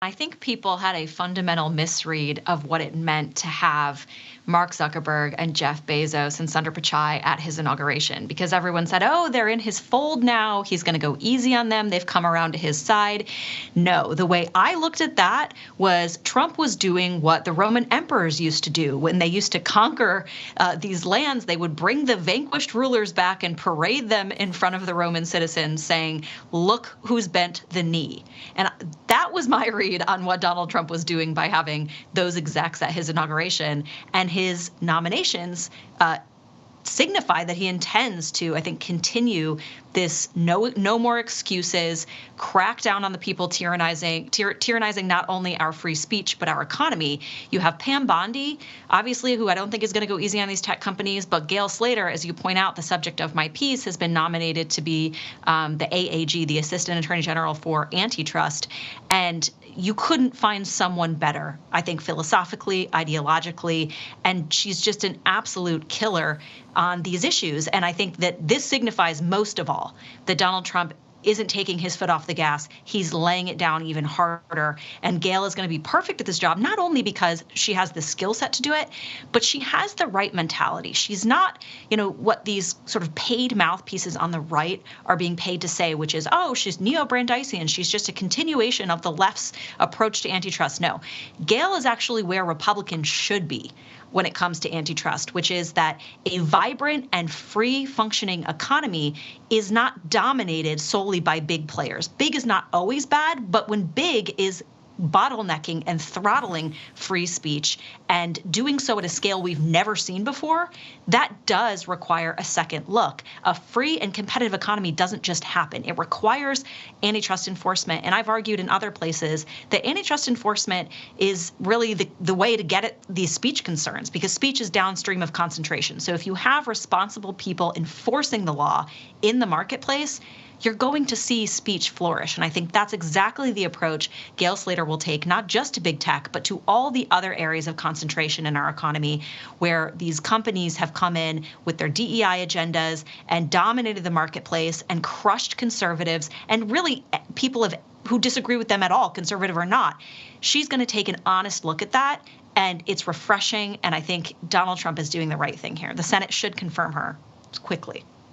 I think people had a fundamental misread of what it meant to have Mark Zuckerberg and Jeff Bezos and Sundar Pichai at his inauguration, because everyone said, oh, they're in his fold now. He's going to go easy on them. They've come around to his side. No, the way I looked at that was Trump was doing what the Roman emperors used to do when they used to conquer these lands. They would bring the vanquished rulers back and parade them in front of the Roman citizens saying, look who's bent the knee. And that was my read on what Donald Trump was doing by having those execs at his inauguration, and his nominations signify that he intends to, I think, continue this no more excuses, crack down on the people tyrannizing not only our free speech, but our economy. You have Pam Bondi, obviously, who I don't think is going to go easy on these tech companies, but Gail Slater, as you point out, the subject of my piece, has been nominated to be the AAG, the Assistant Attorney General for Antitrust. And you couldn't find someone better, I think, philosophically, ideologically, and she's just an absolute killer on these issues. And I think that this signifies most of all that Donald Trump isn't taking his foot off the gas. He's laying it down even harder. And Gail is going to be perfect at this job, not only because she has the skill set to do it, but she has the right mentality. She's not, what these sort of paid mouthpieces on the right are being paid to say, which is, oh, she's neo-Brandeisian. She's just a continuation of the left's approach to antitrust. No, Gail is actually where Republicans should be when it comes to antitrust, which is that a vibrant and free functioning economy is not dominated solely by big players. Big is not always bad, but when big is bottlenecking and throttling free speech and doing so at a scale we've never seen before, that does require a second look. A free and competitive economy doesn't just happen. It requires antitrust enforcement. And I've argued in other places that antitrust enforcement is really the way to get at these speech concerns, because speech is downstream of concentration. So if you have responsible people enforcing the law in the marketplace, you're going to see speech flourish. And I think that's exactly the approach Gail Slater will take, not just to big tech, but to all the other areas of concentration in our economy, where these companies have come in with their DEI agendas and dominated the marketplace and crushed conservatives and really people who disagree with them at all, conservative or not. She's going to take an honest look at that, and it's refreshing. And I think Donald Trump is doing the right thing here. The Senate should confirm her quickly.